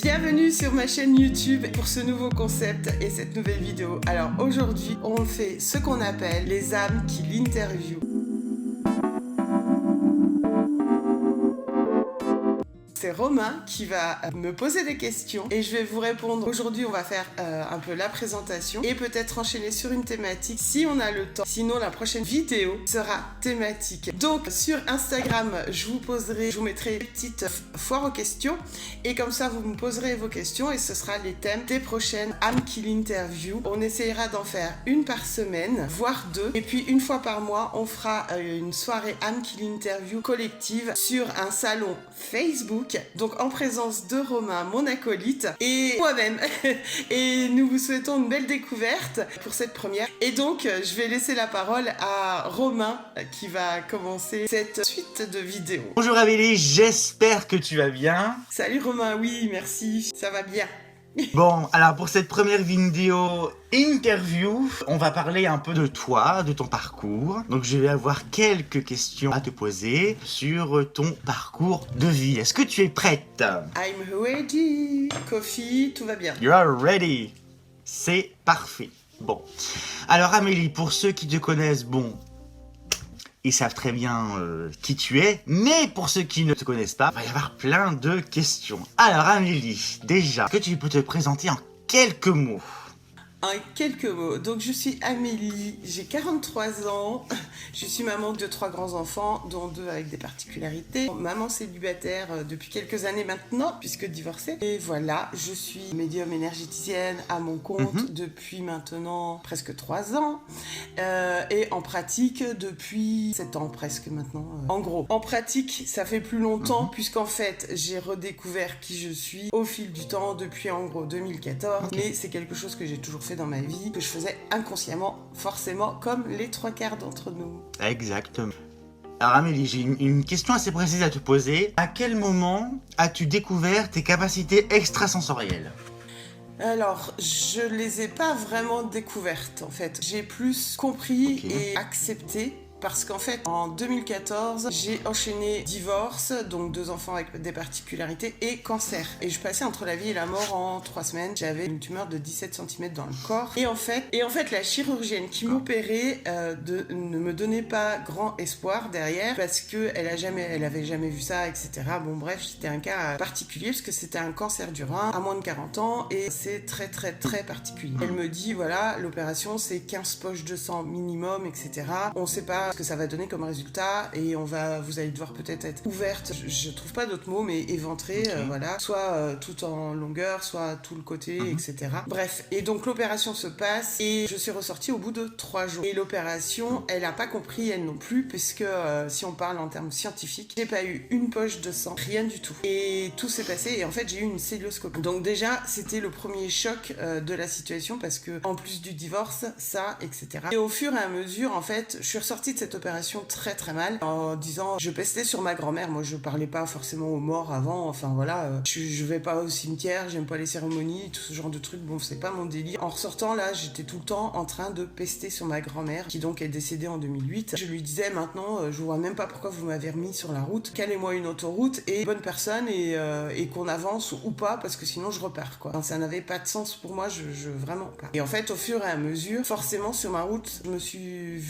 Bienvenue sur ma chaîne YouTube pour ce nouveau concept et cette nouvelle vidéo. Alors aujourd'hui, on fait ce qu'on appelle les âmes qui l'interviewent. C'est Romain qui va me poser des questions et je vais vous répondre. Aujourd'hui, on va faire un peu la présentation et peut-être enchaîner sur une thématique si on a le temps. Sinon, la prochaine vidéo sera thématique. Donc, sur Instagram, je vous mettrai une petite foire aux questions et comme ça, vous me poserez vos questions et ce sera les thèmes des prochaines âmes qui l'interview. On essayera d'en faire une par semaine, voire deux. Et puis, une fois par mois, on fera une soirée âmes qui l'interview collective sur un salon Facebook. Donc en présence de Romain, mon acolyte, et moi-même. Et nous vous souhaitons une belle découverte pour cette première. Et donc, je vais laisser la parole à Romain qui va commencer cette suite de vidéos. Bonjour Amélie, j'espère que tu vas bien. Salut Romain, oui, merci, ça va bien. Bon, alors pour cette première vidéo interview, on va parler un peu de toi, de ton parcours. Donc je vais avoir quelques questions à te poser sur ton parcours de vie. Est-ce que tu es prête? I'm ready. Coffee, tout va bien. You are ready. C'est parfait. Bon, alors Amélie, pour ceux qui te connaissent, bon, ils savent très bien qui tu es, mais pour ceux qui ne te connaissent pas, il va y avoir plein de questions. Alors Amélie, déjà, est-ce que tu peux te présenter en quelques mots? En quelques mots, donc je suis Amélie, j'ai 43 ans, je suis maman de 3 grands-enfants, dont 2 avec des particularités. Maman célibataire depuis quelques années maintenant, puisque divorcée. Et voilà, je suis médium énergéticienne à mon compte depuis maintenant presque 3 ans. Et en pratique depuis 7 ans presque maintenant. En gros, en pratique, ça fait plus longtemps, puisqu'en fait, j'ai redécouvert qui je suis au fil du temps depuis en gros 2014. Mais c'est quelque chose que j'ai toujours fait dans ma vie, que je faisais inconsciemment, forcément, comme les 3/4 d'entre nous. Exactement. Alors Amélie, j'ai une question assez précise à te poser. À quel moment as-tu découvert tes capacités extrasensorielles? Alors, je les ai pas vraiment découvertes, en fait. J'ai plus compris et accepté. Parce qu'en fait, en 2014, j'ai enchaîné divorce, donc 2 enfants avec des particularités, et cancer. Et je passais entre la vie et la mort en 3 semaines. J'avais une tumeur de 17 cm dans le corps. Et en fait, la chirurgienne qui m'opérait ne me donnait pas grand espoir derrière, parce qu'elle avait jamais vu ça, etc. Bon bref, c'était un cas particulier, parce que c'était un cancer du rein à moins de 40 ans, et c'est très très très particulier. Elle me dit, voilà, l'opération c'est 15 poches de sang minimum, etc. On sait pas ce que ça va donner comme résultat et vous allez devoir peut-être être ouverte, je trouve pas d'autres mots, mais éventrée, voilà, soit tout en longueur, soit tout le côté, etc. Bref, et donc l'opération se passe et je suis ressortie au bout de 3 jours. Et l'opération, elle a pas compris, elle non plus, puisque si on parle en termes scientifiques, j'ai pas eu une poche de sang, rien du tout. Et tout s'est passé et en fait j'ai eu une célioscopie. Donc déjà, c'était le premier choc de la situation parce que en plus du divorce, ça, etc. Et au fur et à mesure, en fait, je suis ressortie de cette opération très très mal en disant je pestais sur ma grand-mère. Moi je parlais pas forcément aux morts avant, enfin voilà, je vais pas au cimetière, j'aime pas les cérémonies, tout ce genre de trucs, bon c'est pas mon délire. En ressortant là, j'étais tout le temps en train de pester sur ma grand-mère qui donc est décédée en 2008. Je lui disais maintenant je vois même pas pourquoi vous m'avez remis sur la route, calez-moi une autoroute et bonne personne et qu'on avance ou pas parce que sinon je repars quoi. Enfin, ça n'avait pas de sens pour moi, je vraiment pas. Et en fait au fur et à mesure, forcément sur ma route, je me suis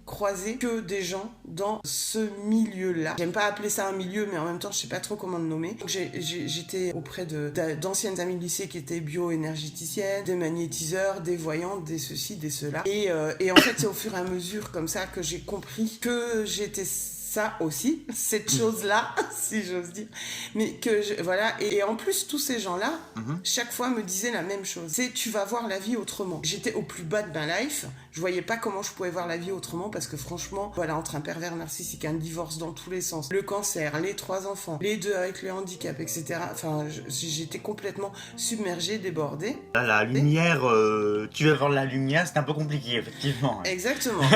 croiser que des gens dans ce milieu-là. J'aime pas appeler ça un milieu, mais en même temps, je sais pas trop comment le nommer. Donc, j'étais auprès d'anciennes amies de lycée qui étaient bio-énergéticiennes, des magnétiseurs, des voyantes, des ceci, des cela. Et en fait, c'est au fur et à mesure comme ça que j'ai compris que j'étais ça aussi, cette chose-là, si j'ose dire. Mais voilà. Et en plus, tous ces gens-là, chaque fois me disaient la même chose. C'est tu vas voir la vie autrement. J'étais au plus bas de ma life. Je voyais pas comment je pouvais voir la vie autrement parce que franchement, voilà, entre un pervers narcissique, un divorce dans tous les sens, le cancer, les 3 enfants, les 2 avec le handicap, etc. Enfin, j'étais complètement submergée, débordée. La lumière, tu vas voir la lumière, c'est un peu compliqué, effectivement. Exactement.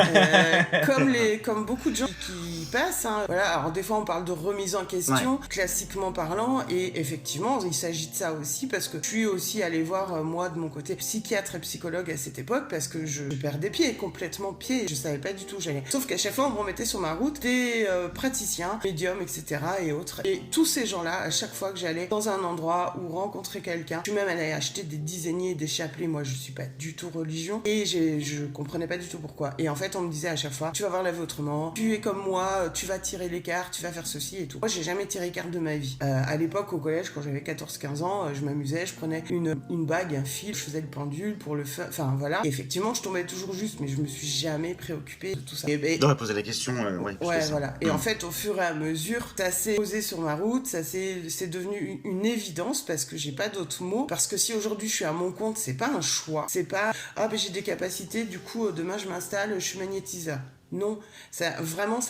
Comme beaucoup de gens qui passe. Hein. Voilà, alors des fois on parle de remise en question, classiquement parlant, et effectivement il s'agit de ça aussi, parce que je suis aussi allée voir, moi de mon côté, psychiatre et psychologue à cette époque, parce que je perdais pied, complètement pied, je savais pas du tout où j'allais. Sauf qu'à chaque fois on me remettait sur ma route des praticiens, médiums, etc. et autres. Et tous ces gens-là, à chaque fois que j'allais dans un endroit ou rencontrer quelqu'un, je suis même allée acheter des dizainiers, des chapelets. Moi je suis pas du tout religion, et je comprenais pas du tout pourquoi. Et en fait on me disait à chaque fois, tu vas voir la vie autrement, tu es comme moi, tu vas tirer les cartes, tu vas faire ceci et tout. Moi j'ai jamais tiré carte de ma vie. À l'époque au collège, quand j'avais 14-15 ans, je m'amusais, je prenais une bague, un fil, je faisais le pendule pour le fun, enfin voilà. Et effectivement je tombais toujours juste, mais je me suis jamais préoccupée de tout ça. On va poser la question, ouais voilà. Et en fait au fur et à mesure, ça s'est posé sur ma route, c'est devenu une évidence, parce que j'ai pas d'autres mots, parce que si aujourd'hui je suis à mon compte, c'est pas un choix, c'est pas j'ai des capacités, du coup demain je m'installe, je suis magnétiseur. Non, ça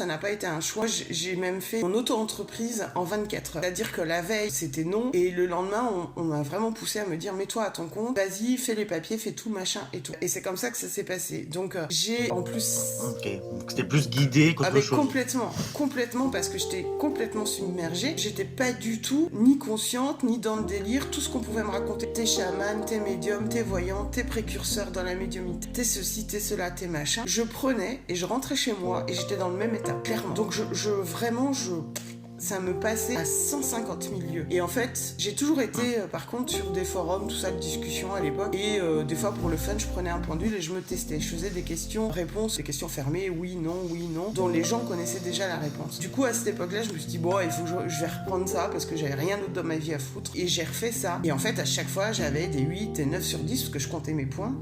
n'a pas été un choix. J'ai même fait mon auto-entreprise en 24 heures. C'est-à-dire que la veille, c'était non. Et le lendemain, on m'a vraiment poussé à me dire, mets-toi à ton compte, vas-y, fais les papiers, fais tout, machin et tout. Et c'est comme ça que ça s'est passé. Donc, j'ai en plus... Ok, donc c'était plus guidé qu'autre chose. Complètement, parce que j'étais complètement submergée. J'étais pas du tout ni consciente, ni dans le délire. Tout ce qu'on pouvait me raconter, t'es chaman, t'es médium, t'es voyant, t'es précurseur dans la médiumnité, t'es ceci, t'es cela, t'es machin. Je prenais et je rentrais chez moi et j'étais dans le même état, clairement. Donc ça me passait à 150 000 lieues. Et en fait, j'ai toujours été, par contre, sur des forums, tout ça, de discussion à l'époque. Et des fois, pour le fun, je prenais un pendule et je me testais. Je faisais des questions-réponses, des questions fermées, oui, non, dont les gens connaissaient déjà la réponse. Du coup, à cette époque-là, je me suis dit, bon, il faut que je vais reprendre ça parce que j'avais rien d'autre dans ma vie à foutre. Et j'ai refait ça. Et en fait, à chaque fois, j'avais des 8 et 9 sur 10 parce que je comptais mes points.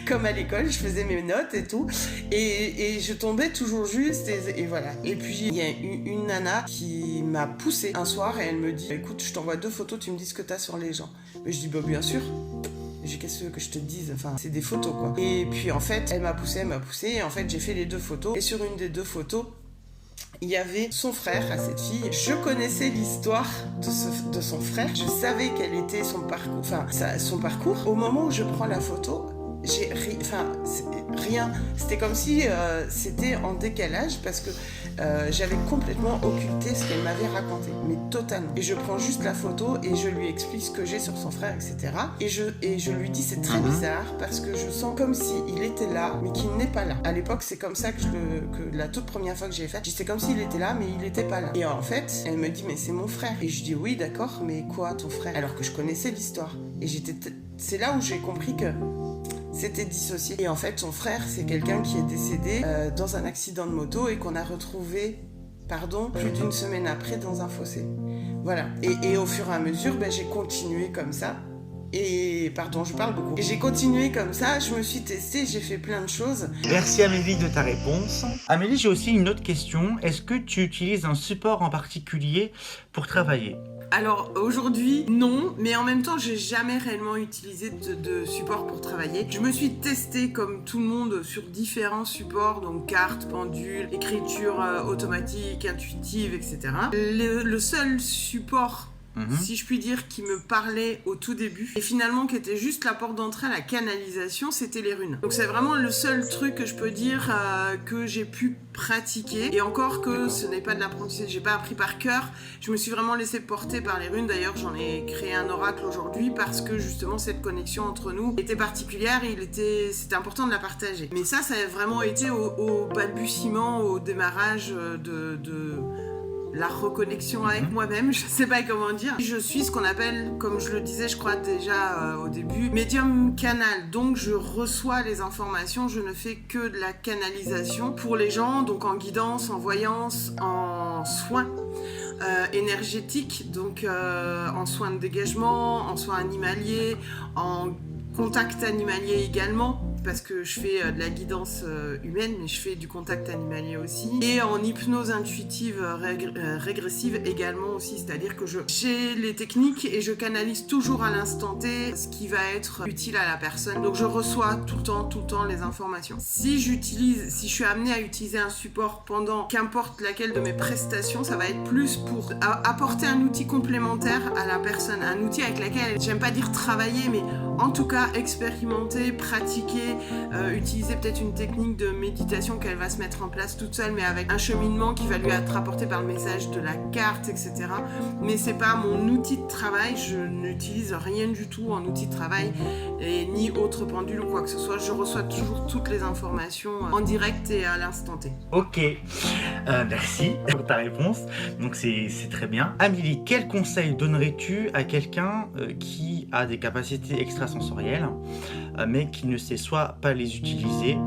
Comme à l'école, je faisais mes notes et tout. Et je tombais toujours juste et voilà. Et puis, il y a une nana qui m'a poussée un soir et elle me dit, écoute, je t'envoie 2 photos, tu me dis ce que t'as sur les gens. Mais je dis, bah bien sûr. Qu'est-ce que je te dise, enfin c'est des photos quoi. Et puis en fait elle m'a poussé et en fait j'ai fait les 2 photos, et sur une des 2 photos il y avait son frère à cette fille. Je connaissais l'histoire de son frère, je savais quel était son parcours. Au moment où je prends la photo, rien. C'était comme si c'était en décalage, parce que j'avais complètement occulté ce qu'elle m'avait raconté, mais totalement. Et je prends juste la photo et je lui explique ce que j'ai sur son frère, etc. Et je lui dis, c'est très bizarre parce que je sens comme s'il était là, mais qu'il n'est pas là. À l'époque, c'est comme ça que la toute première fois que j'ai fait, c'est comme s'il était là, mais il n'était pas là. Et en fait, elle me dit, mais c'est mon frère. Et je dis, oui, d'accord, mais quoi, ton frère? Alors que je connaissais l'histoire. Et c'est là où j'ai compris que c'était dissocié. Et en fait, son frère, c'est quelqu'un qui est décédé dans un accident de moto et qu'on a retrouvé, plus d'une semaine après dans un fossé. Voilà. Et au fur et à mesure, j'ai continué comme ça. Et je parle beaucoup. Et j'ai continué comme ça, je me suis testée, j'ai fait plein de choses. Merci Amélie de ta réponse. Amélie, j'ai aussi une autre question. Est-ce que tu utilises un support en particulier pour travailler ? Alors aujourd'hui, non, mais en même temps, j'ai jamais réellement utilisé de support pour travailler. Je me suis testée comme tout le monde sur différents supports, donc cartes, pendules, écriture automatique, intuitive, etc. Le seul support, si je puis dire, qui me parlait au tout début, et finalement qui était juste la porte d'entrée à la canalisation, c'était les runes. Donc c'est vraiment le seul truc que je peux dire que j'ai pu pratiquer, et encore que ce n'est pas de l'apprentissage, j'ai pas appris par cœur, je me suis vraiment laissée porter par les runes. D'ailleurs j'en ai créé un oracle aujourd'hui parce que justement cette connexion entre nous était particulière et c'était important de la partager. Mais ça a vraiment été au balbutiement, au démarrage de la reconnexion avec moi-même, je sais pas comment dire. Je suis ce qu'on appelle, comme je le disais je crois déjà au début, médium canal. Donc je reçois les informations, je ne fais que de la canalisation pour les gens, donc en guidance, en voyance, en soins énergétiques, donc en soins de dégagement, en soins animaliers, en contact animalier également, parce que je fais de la guidance humaine, mais je fais du contact animalier aussi, et en hypnose intuitive régressive également aussi, c'est-à-dire que j'ai les techniques et je canalise toujours à l'instant T ce qui va être utile à la personne. Donc je reçois tout le temps les informations. Si je suis amenée à utiliser un support pendant qu'importe laquelle de mes prestations, ça va être plus pour apporter un outil complémentaire à la personne, un outil avec lequel, j'aime pas dire travailler, mais en tout cas expérimenter, pratiquer, utiliser peut-être une technique de méditation qu'elle va se mettre en place toute seule, mais avec un cheminement qui va lui être apporté par le message de la carte, etc. Mais c'est pas mon outil de travail, je n'utilise rien du tout en outil de travail, et ni autre pendule ou quoi que ce soit. Je reçois toujours toutes les informations en direct et à l'instant T. Ok, merci pour ta réponse. Donc c'est très bien. Amélie, quel conseil donnerais-tu à quelqu'un qui a des capacités extrasensorielles, mais qui ne sait soit pas les utiliser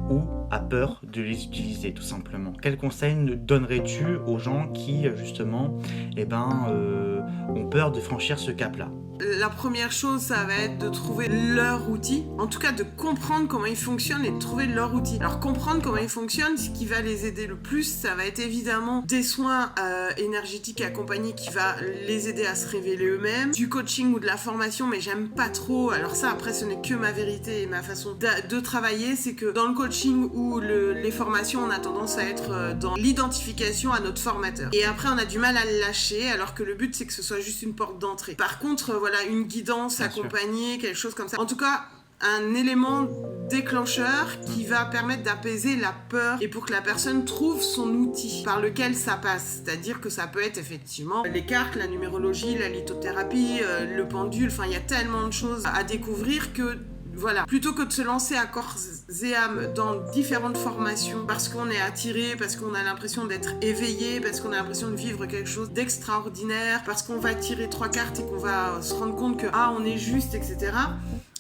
ou a peur de les utiliser, tout simplement? Quel conseil donnerais-tu aux gens qui, justement, ont peur de franchir ce cap-là? La première chose, ça va être de trouver leur outil, en tout cas de comprendre comment ils fonctionnent et de trouver leur outil. Alors comprendre comment ils fonctionnent, ce qui va les aider le plus, ça va être évidemment des soins énergétiques accompagnés qui va les aider à se révéler eux-mêmes, du coaching ou de la formation, mais j'aime pas trop. Alors ça, après, ce n'est que ma vérité et ma façon de travailler, c'est que dans le coaching ou les formations, on a tendance à être dans l'identification à notre formateur. Et après, on a du mal à le lâcher, alors que le but, c'est que ce soit juste une porte d'entrée. Par contre, voilà, une guidance accompagnée, quelque chose comme ça. En tout cas, un élément déclencheur qui va permettre d'apaiser la peur et pour que la personne trouve son outil par lequel ça passe. C'est-à-dire que ça peut être effectivement les cartes, la numérologie, la lithothérapie, le pendule, enfin il y a tellement de choses à découvrir que voilà, plutôt que de se lancer à corps et âme dans différentes formations parce qu'on est attiré, parce qu'on a l'impression d'être éveillé, parce qu'on a l'impression de vivre quelque chose d'extraordinaire, parce qu'on va tirer 3 cartes et qu'on va se rendre compte que on est juste, etc.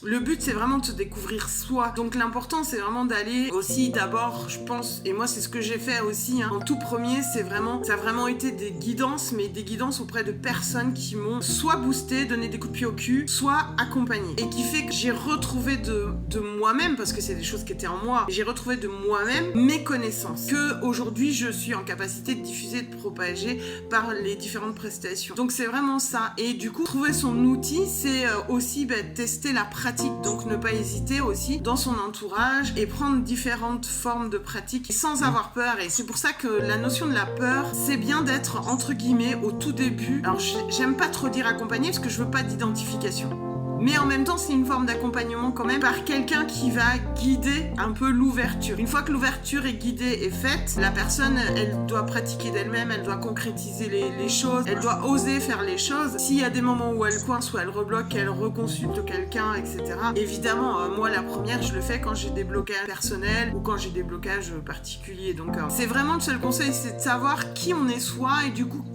Le but, c'est vraiment de se découvrir soi. Donc l'important, c'est vraiment d'aller aussi d'abord, je pense, et moi c'est ce que j'ai fait aussi, en tout premier, ça a vraiment été des guidances, mais des guidances auprès de personnes qui m'ont soit boosté, donné des coups de pied au cul, soit accompagné. Et qui fait que j'ai retrouvé de moi-même, parce que c'est des choses qui étaient en moi, j'ai retrouvé de moi-même mes connaissances, que aujourd'hui je suis en capacité de diffuser, de propager par les différentes prestations. Donc c'est vraiment ça. Et du coup, trouver son outil, c'est aussi tester la pratique. Donc ne pas hésiter aussi dans son entourage et prendre différentes formes de pratique sans avoir peur. Et c'est pour ça que la notion de la peur, c'est bien d'être entre guillemets au tout début. Alors j'aime pas trop dire accompagné parce que je veux pas d'identification. Mais en même temps, c'est une forme d'accompagnement quand même par quelqu'un qui va guider un peu l'ouverture. Une fois que l'ouverture est guidée et faite, la personne, elle doit pratiquer d'elle-même, elle doit concrétiser les choses, elle doit oser faire les choses. S'il y a des moments où elle coince, ou elle rebloque, qu'elle reconsulte quelqu'un, etc. Évidemment, moi, la première, je le fais quand j'ai des blocages personnels ou quand j'ai des blocages particuliers. Donc, c'est vraiment le seul conseil, c'est de savoir qui on est soi et du coup,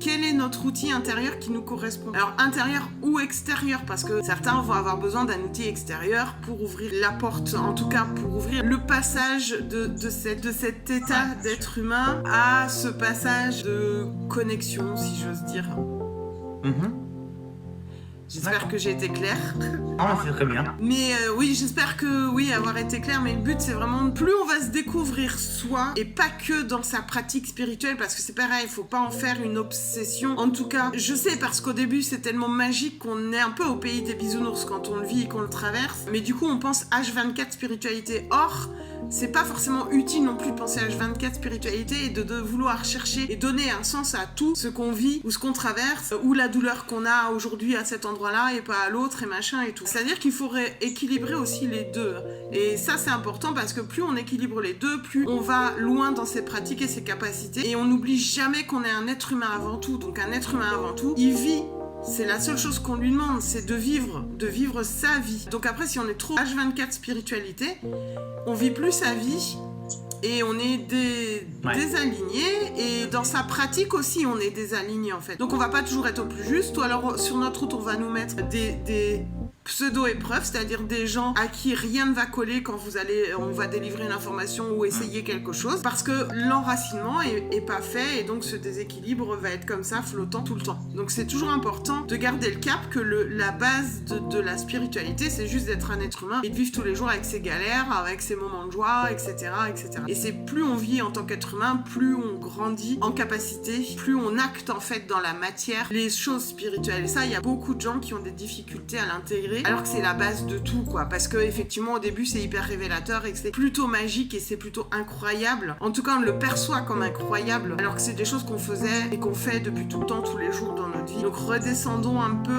quel est notre outil intérieur qui nous correspond. Alors intérieur ou extérieur, parce que certains vont avoir besoin d'un outil extérieur pour ouvrir la porte, en tout cas pour ouvrir le passage de cet état d'être humain à ce passage de connexion, si j'ose dire. J'espère que j'ai été claire. C'est très bien. Mais oui, j'espère que avoir été claire. Mais le but, c'est vraiment plus on va se découvrir soi et pas que dans sa pratique spirituelle, parce que c'est pareil, il faut pas en faire une obsession. En tout cas, je sais parce qu'au début, c'est tellement magique qu'on est un peu au pays des bisounours quand on le vit et qu'on le traverse. Mais du coup, on pense H24 spiritualité. Or, c'est pas forcément utile non plus de penser H24 spiritualité et de vouloir chercher et donner un sens à tout ce qu'on vit ou ce qu'on traverse ou la douleur qu'on a aujourd'hui à cet endroit-là et pas à l'autre et machin et tout. C'est-à-dire qu'il faudrait équilibrer aussi les deux. Et ça, c'est important parce que plus on équilibre les deux, plus on va loin dans ses pratiques et ses capacités. Et on n'oublie jamais qu'on est un être humain avant tout. Donc un être humain avant tout, il vit. C'est la seule chose qu'on lui demande, c'est de vivre sa vie. Donc après, si on est trop H24 spiritualité, on vit plus sa vie et on est désaligné. Et dans sa pratique aussi, on est désaligné en fait. Donc on va pas toujours être au plus juste. Ou alors sur notre route, on va nous mettre des pseudo-épreuves, c'est-à-dire des gens à qui rien ne va coller quand on va délivrer une information ou essayer quelque chose, parce que l'enracinement est pas fait et donc ce déséquilibre va être comme ça, flottant tout le temps. Donc c'est toujours important de garder le cap que la base de la spiritualité, c'est juste d'être un être humain et de vivre tous les jours avec ses galères, avec ses moments de joie, etc., etc. Et c'est plus on vit en tant qu'être humain, plus on grandit en capacité, plus on acte en fait dans la matière les choses spirituelles. Et ça, il y a beaucoup de gens qui ont des difficultés à l'intégrer, alors que c'est la base de tout, quoi. Parce que effectivement, au début, c'est hyper révélateur et que c'est plutôt magique et c'est plutôt incroyable. En tout cas, on le perçoit comme incroyable, alors que c'est des choses qu'on faisait et qu'on fait depuis tout le temps, tous les jours dans notre vie. Donc redescendons un peu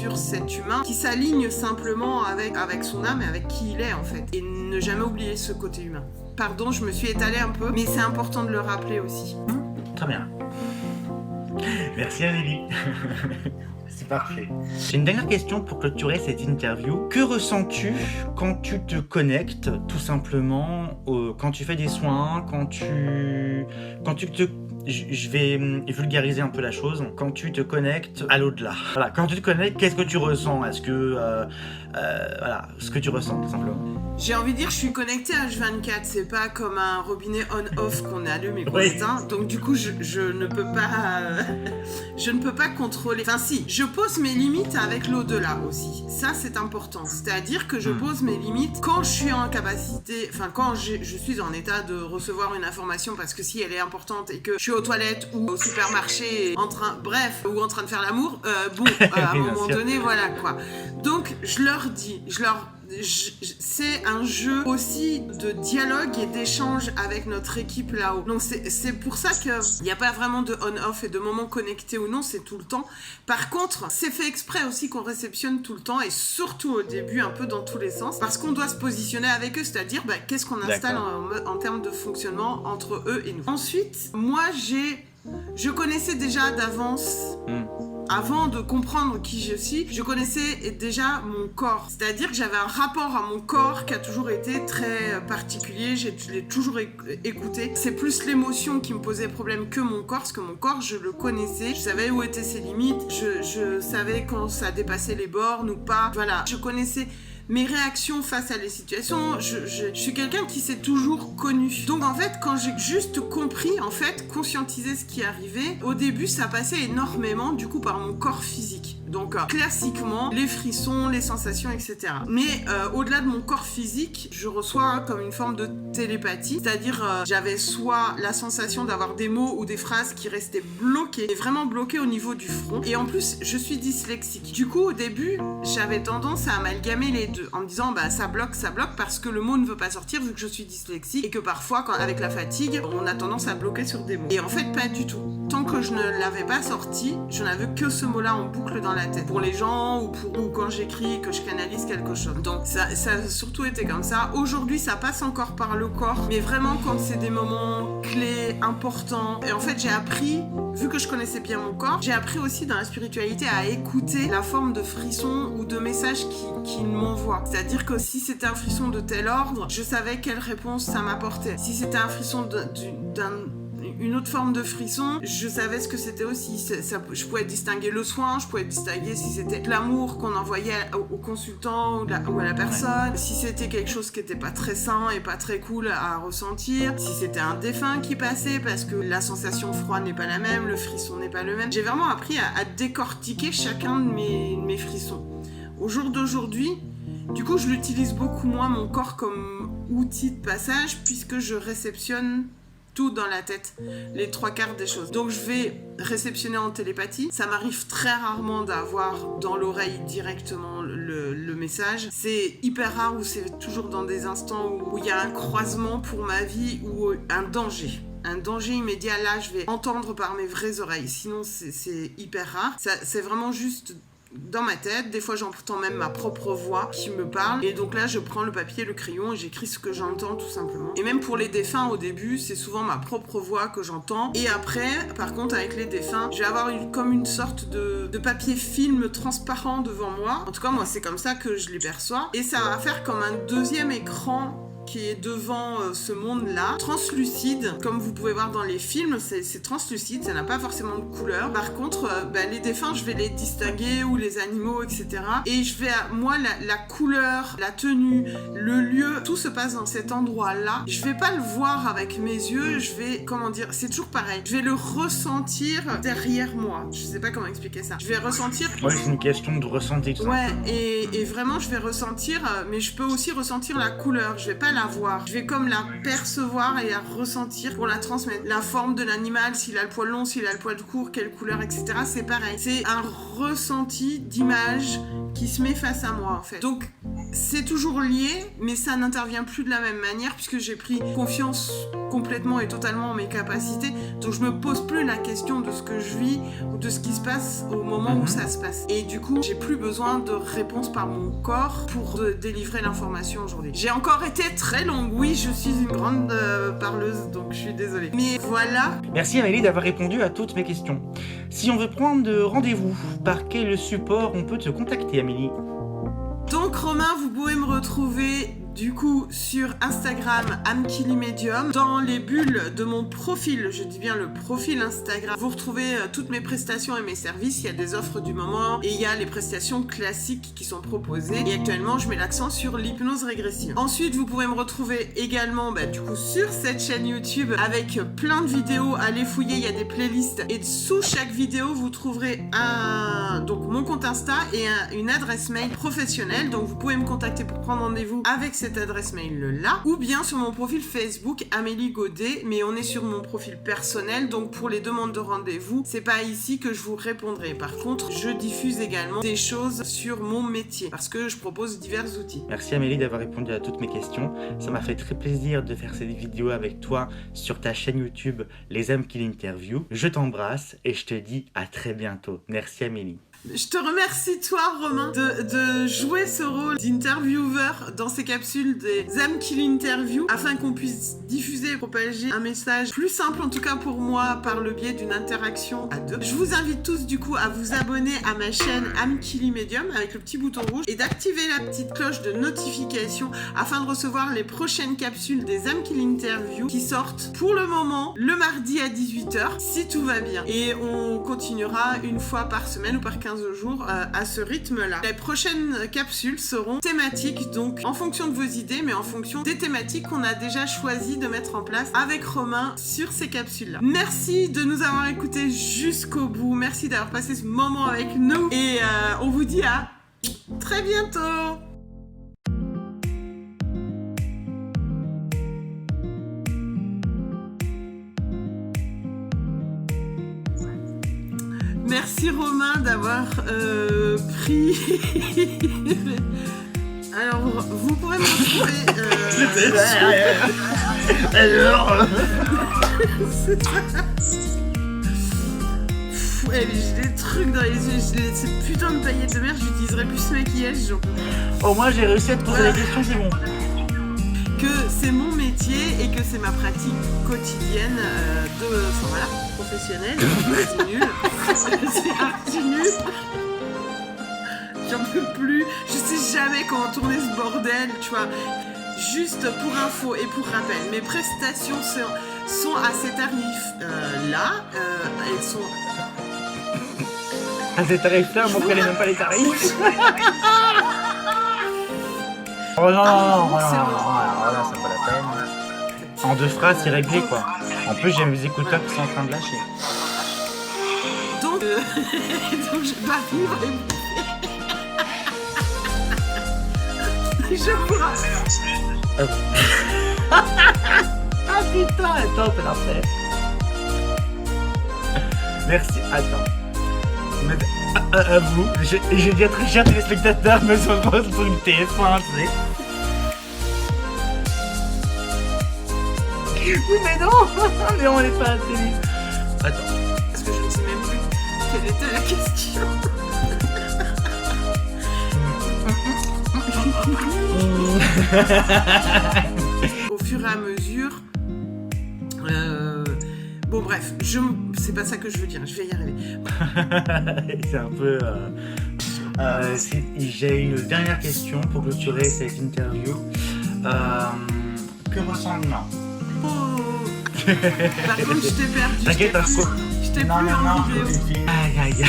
sur cet humain qui s'aligne simplement avec son âme et avec qui il est en fait. Et ne jamais oublier ce côté humain. Pardon, je me suis étalée un peu, mais c'est important de le rappeler aussi. Très bien. Merci Amélie. C'est parfait. J'ai une dernière question pour clôturer cette interview. Que ressens-tu quand tu te connectes, tout simplement, quand tu fais des soins, quand tu te... Je vais vulgariser un peu la chose. Quand tu te connectes à l'au-delà. Voilà, quand tu te connectes, qu'est-ce que tu ressens? Est-ce que... voilà, ce que tu ressens, tout simplement. J'ai envie de dire, je suis connectée à H24. C'est pas comme un robinet on-off qu'on allume et qu'on éteint. Donc du coup, je ne peux pas... je ne peux pas contrôler... Enfin si, je pose mes limites avec l'au-delà aussi. Ça, c'est important. C'est-à-dire que je pose mes limites quand je suis en capacité... Enfin, quand je suis en état de recevoir une information, parce que si elle est importante et que je suis aux toilettes ou au supermarché ou en train de faire l'amour, à un moment donné, voilà quoi. Donc, je leur dis, c'est un jeu aussi de dialogue et d'échange avec notre équipe là-haut. Donc c'est pour ça qu'il n'y a pas vraiment de on-off et de moments connectés ou non, c'est tout le temps. Par contre, c'est fait exprès aussi qu'on réceptionne tout le temps et surtout au début un peu dans tous les sens parce qu'on doit se positionner avec eux, c'est-à-dire qu'est-ce qu'on installe en termes de fonctionnement entre eux et nous. Ensuite, moi je connaissais déjà d'avance... Avant de comprendre qui je suis, je connaissais déjà mon corps. C'est-à-dire que j'avais un rapport à mon corps qui a toujours été très particulier. Je l'ai toujours écouté. C'est plus l'émotion qui me posait problème que mon corps, parce que mon corps, je le connaissais. Je savais où étaient ses limites. Je savais quand ça dépassait les bornes ou pas. Voilà, je connaissais mes réactions face à les situations. Je suis quelqu'un qui s'est toujours connu. Donc en fait, quand j'ai juste compris, conscientisé ce qui arrivait, au début, ça passait énormément du coup par mon corps physique. Donc classiquement, les frissons, les sensations, etc. Mais au-delà de mon corps physique, je reçois comme une forme de télépathie, c'est-à-dire j'avais soit la sensation d'avoir des mots ou des phrases qui restaient bloquées, et vraiment bloquées au niveau du front. Et en plus, je suis dyslexique. Du coup, au début, j'avais tendance à amalgamer les deux, en me disant ça bloque parce que le mot ne veut pas sortir vu que je suis dyslexique et que parfois, avec la fatigue, on a tendance à bloquer sur des mots. Et en fait, pas du tout. Tant que je ne l'avais pas sorti, je n'avais que ce mot-là en boucle dans la tête. Pour les gens ou quand j'écris, que je canalise quelque chose. Donc ça a surtout été comme ça. Aujourd'hui, ça passe encore par le corps, mais vraiment quand c'est des moments clés, importants. Et en fait, j'ai appris, vu que je connaissais bien mon corps, j'ai appris aussi dans la spiritualité à écouter la forme de frisson ou de message qui m'envoie. C'est-à-dire que si c'était un frisson de tel ordre, je savais quelle réponse ça m'apportait. Si c'était un frisson une autre forme de frisson, je savais ce que c'était aussi. Je pouvais distinguer le soin, je pouvais distinguer si c'était l'amour qu'on envoyait au consultant ou à la personne, si c'était quelque chose qui n'était pas très sain et pas très cool à ressentir, si c'était un défunt qui passait parce que la sensation froide n'est pas la même, le frisson n'est pas le même. J'ai vraiment appris à décortiquer chacun de mes frissons. Au jour d'aujourd'hui, du coup, je l'utilise beaucoup moins mon corps comme outil de passage puisque je réceptionne tout dans la tête, les 3/4 des choses. Donc je vais réceptionner en télépathie. Ça m'arrive très rarement d'avoir dans l'oreille directement le message. C'est hyper rare ou c'est toujours dans des instants où il y a un croisement pour ma vie ou un danger. Un danger immédiat, là je vais entendre par mes vraies oreilles. Sinon c'est hyper rare. C'est vraiment juste dans ma tête, des fois j'entends même ma propre voix qui me parle et donc là je prends le papier, le crayon et j'écris ce que j'entends tout simplement. Et même pour les défunts au début c'est souvent ma propre voix que j'entends et après par contre avec les défunts je vais avoir comme une sorte de papier film transparent devant moi. En tout cas moi c'est comme ça que je les perçois et ça va faire comme un deuxième écran qui est devant ce monde-là, translucide, comme vous pouvez voir dans les films, c'est translucide, ça n'a pas forcément de couleur. Par contre, les défunts, je vais les distinguer, ou les animaux, etc. Et je vais, moi, la couleur, la tenue, le lieu, tout se passe dans cet endroit-là. Je vais pas le voir avec mes yeux, je vais, c'est toujours pareil, je vais le ressentir derrière moi. Je sais pas comment expliquer ça. Je vais ressentir... Ouais, c'est une question de ressenti, tout ça. Ouais, et vraiment, je vais ressentir, mais je peux aussi ressentir la couleur, je vais pas la voir. Je vais comme la percevoir et la ressentir pour la transmettre. La forme de l'animal, s'il a le poil long, s'il a le poil court, quelle couleur, etc. C'est pareil. C'est un ressenti d'image qui se met face à moi, en fait. Donc, c'est toujours lié, mais ça n'intervient plus de la même manière puisque j'ai pris confiance complètement et totalement en mes capacités. Donc je me pose plus la question de ce que je vis ou de ce qui se passe au moment où ça se passe. Et du coup, j'ai plus besoin de réponses par mon corps pour délivrer l'information aujourd'hui. J'ai encore été très longue. Oui, je suis une grande parleuse, donc je suis désolée. Mais voilà. Merci Amélie d'avoir répondu à toutes mes questions. Si on veut prendre rendez-vous, par quel support on peut te contacter, Amélie? Donc Romain, vous pouvez me retrouver du coup sur Instagram amkilymedium. Dans les bulles de mon profil, je dis bien le profil Instagram, vous retrouvez toutes mes prestations et mes services. Il y a des offres du moment et il y a les prestations classiques qui sont proposées. Et actuellement, je mets l'accent sur l'hypnose régressive. Ensuite, vous pouvez me retrouver également du coup sur cette chaîne YouTube avec plein de vidéos. Allez fouiller, il y a des playlists. Et sous chaque vidéo, vous trouverez donc mon compte Insta et une adresse mail professionnelle. Donc vous pouvez me contacter pour prendre rendez-vous avec cette adresse mail là, ou bien sur mon profil Facebook Amélie Godet, mais on est sur mon profil personnel, donc pour les demandes de rendez-vous, c'est pas ici que je vous répondrai. Par contre, je diffuse également des choses sur mon métier, parce que je propose divers outils. Merci Amélie d'avoir répondu à toutes mes questions. Ça m'a fait très plaisir de faire cette vidéo avec toi sur ta chaîne YouTube Les âmes qui l'interviewent. Je t'embrasse et je te dis à très bientôt. Merci Amélie. Je te remercie toi Romain de jouer ce rôle d'intervieweur dans ces capsules des âmes qui l'interviewent afin qu'on puisse diffuser et propager un message plus simple en tout cas pour moi par le biais d'une interaction à deux. Je vous invite tous du coup à vous abonner à ma chaîne Amkilymedium avec le petit bouton rouge et d'activer la petite cloche de notification afin de recevoir les prochaines capsules des âmes qui l'interviewent qui sortent pour le moment le mardi à 18h si tout va bien. Et on continuera une fois par semaine ou par 15 jours à ce rythme-là. Les prochaines capsules seront thématiques, donc en fonction de vos idées, mais en fonction des thématiques qu'on a déjà choisi de mettre en place avec Romain sur ces capsules-là. Merci de nous avoir écoutés jusqu'au bout. Merci d'avoir passé ce moment avec nous. Et on vous dit à très bientôt. Merci Romain d'avoir pris... Alors, vous pourrez me retrouver... Alors j'ai des trucs dans les yeux, ces putains de paillettes de merde, j'utiliserai plus ce maquillage, genre... Au moins j'ai réussi à te poser la question, c'est bon. Que c'est mon métier et que c'est ma pratique quotidienne professionnelle. C'est nul. C'est archi nul. J'en peux plus. Je sais jamais comment tourner ce bordel, tu vois. Juste pour info et pour rappel, mes prestations sont à ces tarifs-là. Elles sont... À ces tarifs-là, on ne connaît même pas les tarifs. Oh non, non, c'est pas la peine. En 2 phrases, c'est réglé quoi. En plus, j'ai mes écouteurs qui sont en train de lâcher. Donc, donc je dois vivre et je vous rappelle. Ah putain, attends, c'est la fait. Merci, attends. À vous, j'ai dit à très chers téléspectateurs, mais sur le truc TF1, tu sais. Oui, mais non, mais on n'est pas à la télé. Attends. Parce que je ne sais même plus quelle était la question. Au fur et à mesure... Bon bref, c'est pas ça que je veux dire, je vais y arriver. C'est un peu... J'ai une dernière question pour clôturer cette interview. Que ressent-il? Oh. Par contre, je t'ai perdu. T'inquiète, je t'ai plus en vidéo. Aïe aïe.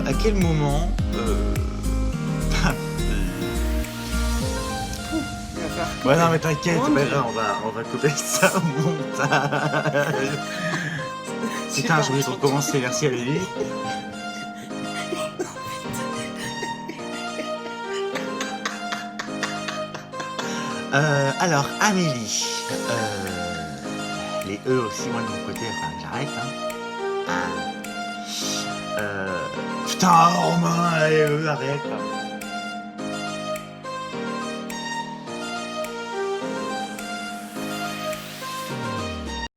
À quel moment ouais non mais t'inquiète, on va couper ça au montage. Putain, je voulais recommencer, merci Amélie. Alors Amélie, Les E aussi, moi de mon côté, enfin, j'arrête, hein. Putain, Romain, allez, arrête.